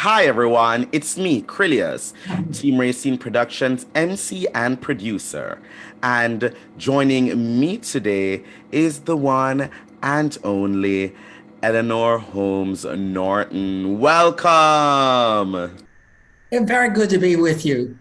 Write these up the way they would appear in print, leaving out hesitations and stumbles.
Hi everyone, it's me, Krylios, Team Racing Productions MC and producer. And joining me today is the one and only Eleanor Holmes Norton. Welcome! Yeah, very good to be with you.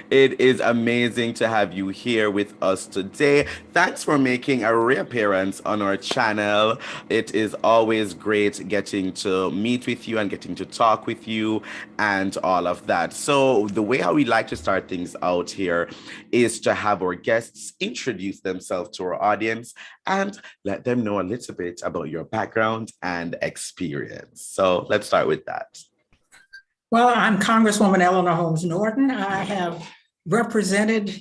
It is amazing to have you here with us today. Thanks for making a reappearance on our channel. It is always great getting to meet with you and getting to talk with you and all of that. So, the way how we like to start things out here is to have our guests introduce themselves to our audience and let them know a little bit about your background and experience. So, let's start with that. Well, I'm Congresswoman Eleanor Holmes Norton. I have represented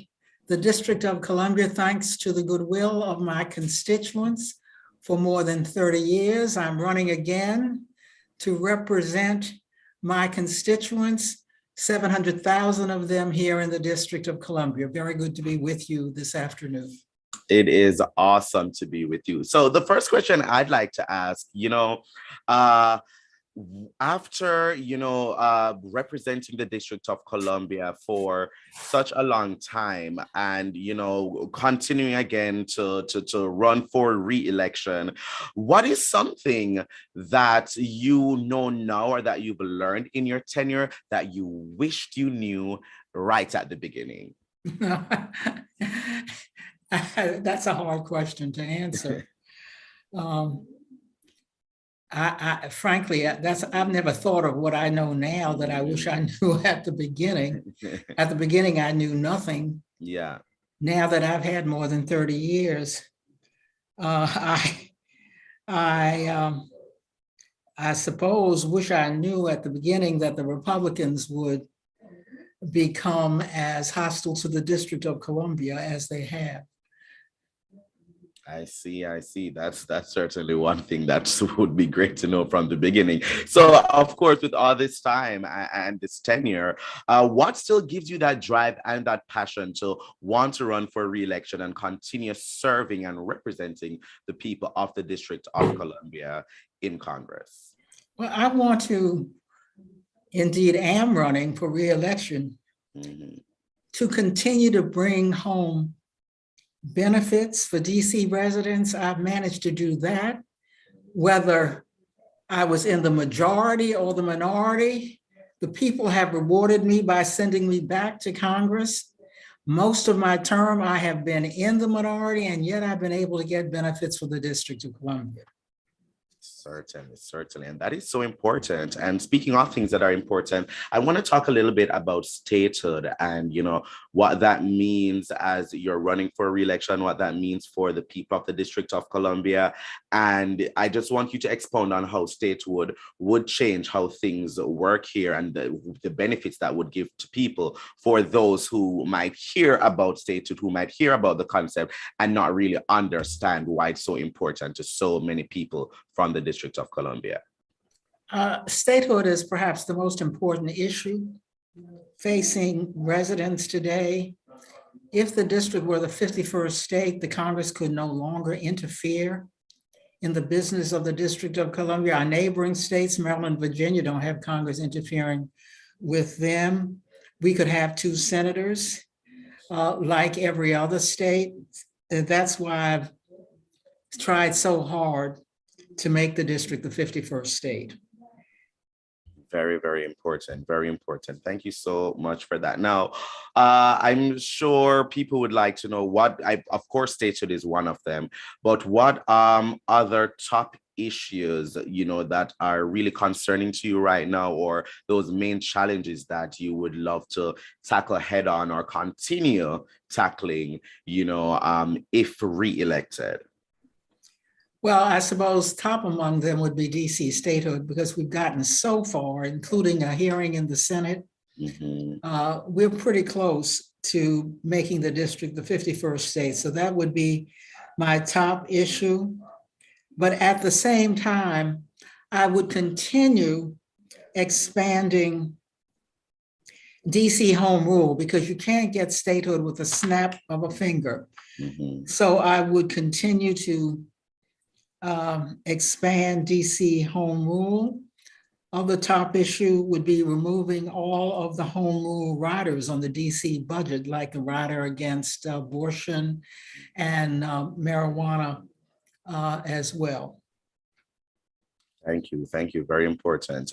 the District of Columbia thanks to the goodwill of my constituents for more than 30 years. I'm running again to represent my constituents, 700,000 of them here in the District of Columbia. Very good to be with you this afternoon. It is awesome to be with you. So the first question I'd like to ask, uh, after representing the District of Columbia for such a long time, and continuing again to run for re-election, what is something that you know now or that you've learned in your tenure that you wished you knew right at the beginning? That's a hard question to answer. Um, frankly, I've never thought of what I know now that I wish I knew at the beginning. At the beginning, I knew nothing. Yeah. Now that I've had more than 30 years, uh, I, I suppose wish I knew at the beginning that the Republicans would become as hostile to the District of Columbia as they have. I see, I see. That's certainly one thing that would be great to know from the beginning. So, of course, with all this time and this tenure, what still gives you that drive and that passion to want to run for re-election and continue serving and representing the people of the District of Columbia in Congress? Well, I want to, indeed am running for re-election Mhm. to continue to bring home benefits for DC residents. I've managed to do that, whether I was in the majority or the minority. The people have rewarded me by sending me back to Congress. Most of my term, I have been in the minority, and yet I've been able to get benefits for the District of Columbia. Certainly, certainly. And that is so important. And speaking of things that are important, I want to talk a little bit about statehood and, what that means as you're running for re-election, what that means for the people of the District of Columbia. And I just want you to expound on how statehood would change how things work here and the benefits that would give to people for those who might hear about statehood, who might hear about the concept and not really understand why it's so important to so many people from the District of Columbia. Statehood is perhaps the most important issue facing residents today. If the district were the 51st state, the Congress could no longer interfere in the business of the District of Columbia. Our neighboring states, Maryland, Virginia, don't have Congress interfering with them. We could have two senators like every other state. That's why I've tried so hard to make the district the 51st state. Very, very important. Very important. Thank you so much for that. Now, I'm sure people would like to know of course, statehood is one of them, but what other top issues, that are really concerning to you right now, or those main challenges that you would love to tackle head on or continue tackling, if re-elected? Well, I suppose top among them would be DC statehood because we've gotten so far, including a hearing in the Senate. Mhm. We're pretty close to making the district the 51st state. So that would be my top issue. But at the same time, I would continue expanding DC home rule because you can't get statehood with a snap of a finger. Mhm. So I would continue to expand DC home rule. Other top issue would be removing all of the home rule riders on the DC budget, like the rider against abortion and marijuana as well. Thank you. Thank you. Very important.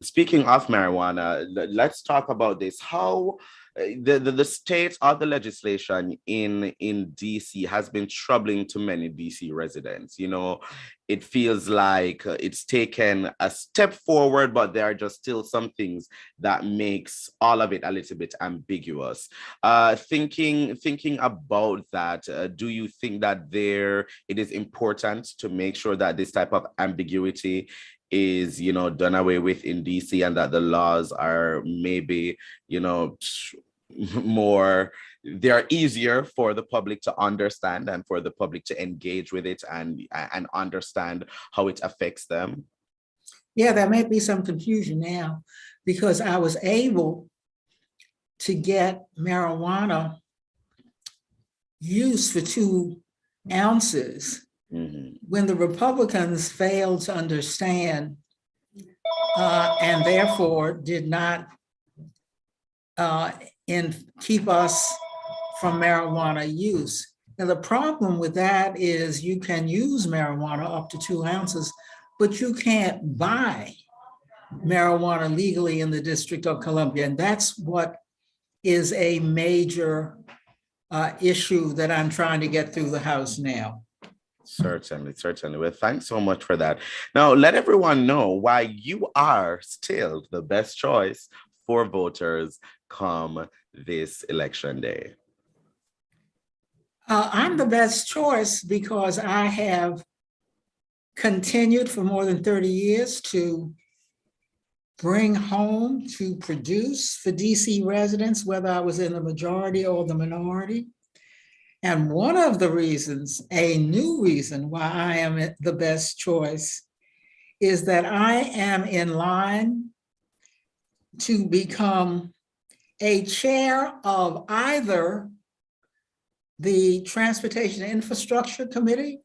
Speaking of marijuana, let's talk about this. How the state of the legislation in DC has been troubling to many DC residents. You know, it feels like it's taken a step forward, but there are just still some things that makes all of it a little bit ambiguous. Thinking about that, do you think that it is important to make sure that this type of ambiguity is, you know, done away with in DC, and that the laws are maybe, you know, more, they are easier for the public to understand and for the public to engage with it and understand how it affects them? Yeah, there may be some confusion now because I was able to get marijuana use for 2 ounces when the Republicans failed to understand and therefore did not keep us from marijuana use. Now, the problem with that is you can use marijuana up to 2 ounces, but you can't buy marijuana legally in the District of Columbia. And that's what is a major issue that I'm trying to get through the House now. Certainly, certainly. Well, thanks so much for that. Now, let everyone know why you are still the best choice for voters come this election day. I'm the best choice because I have continued for more than 30 years to bring home, to produce for DC residents, whether I was in the majority or the minority. And one of the reasons, a new reason why I am the best choice, is that I am in line to become a chair of either the Transportation Infrastructure Committee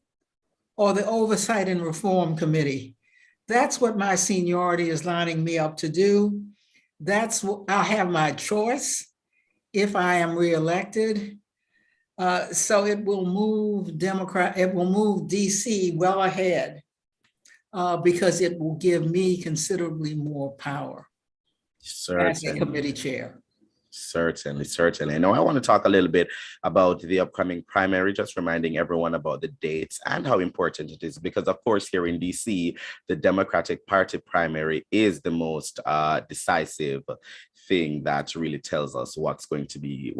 or the Oversight and Reform Committee. That's what my seniority is lining me up to do. That's what I'll have my choice if I am reelected. So it will move DC well ahead because it will give me considerably more power as a committee chair. Certainly, certainly. Now, I want to talk a little bit about the upcoming primary, just reminding everyone about the dates and how important it is, because, of course, here in DC, the Democratic Party primary is the most decisive thing that really tells us what it's going to be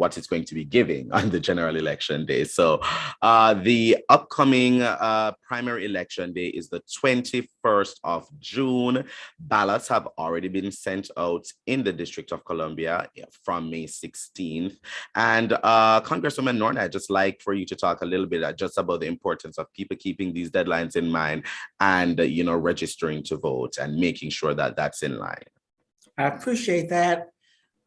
giving on the general election day. So the upcoming primary election day is the 21st of June. Ballots have already been sent out in the District of Columbia from May 16th. And Congresswoman Norton, I'd just like for you to talk a little bit just about the importance of people keeping these deadlines in mind and, you know, registering to vote and making sure that that's in line. I appreciate that.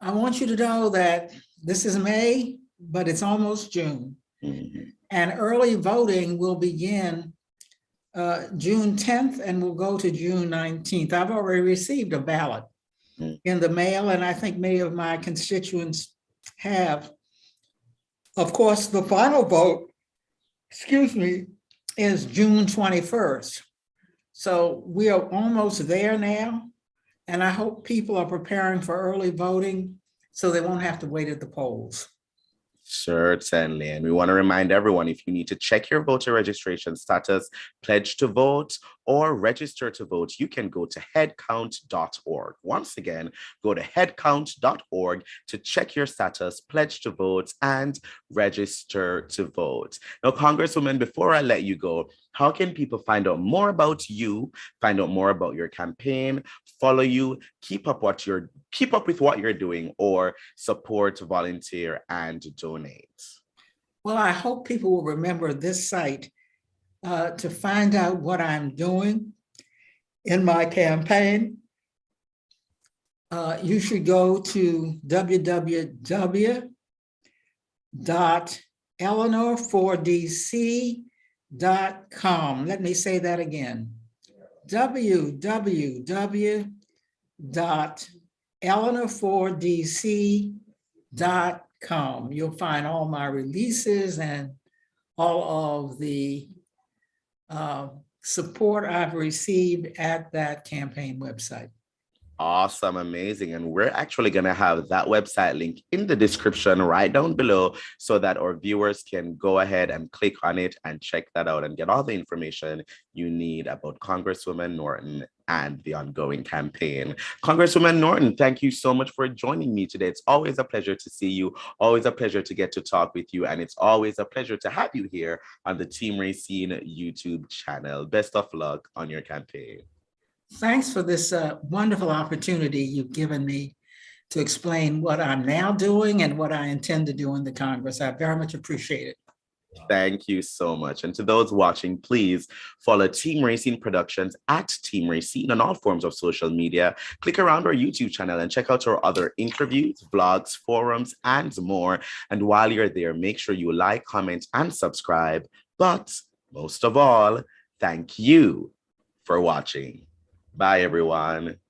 I want you to know that this is May, but it's almost June. And early voting will begin June 10th and will go to June 19th. I've already received a ballot in the mail, and I think many of my constituents have. Of course, the final vote, is June 21st. So we are almost there now. And I hope people are preparing for early voting so they won't have to wait at the polls. Certainly. And we want to remind everyone, if you need to check your voter registration status, pledge to vote, or register to vote, you can go to headcount.org. Once again, go to headcount.org to check your status, pledge to vote, and register to vote. Now, Congresswoman, before I let you go, how can people find out more about you, find out more about your campaign, follow you, keep up with what you're doing, or support, volunteer, and donate? Well, I hope people will remember this site to find out what I'm doing in my campaign. You should go to www.eleanor4dc.com. Let me say that again. www.eleanor4dc.com. You'll find all my releases and all of the support I've received at that campaign website. Awesome, amazing. And we're actually going to have that website link in the description right down below so that our viewers can go ahead and click on it and check that out and get all the information you need about Congresswoman Norton and the ongoing campaign. Congresswoman Norton, thank you so much for joining me today. It's always a pleasure to see you, always a pleasure to get to talk with you, and it's always a pleasure to have you here on the Team Racine YouTube channel. Best of luck on your campaign. Thanks for this wonderful opportunity you've given me to explain what I'm now doing and what I intend to do in the Congress. I very much appreciate it. Thank you so much. And to those watching, please follow Team Racine Productions at Team Racine on all forms of social media. Click around our YouTube channel and check out our other interviews, vlogs, forums, and more. And while you're there, make sure you like, comment, and subscribe. But most of all, thank you for watching. Bye, everyone.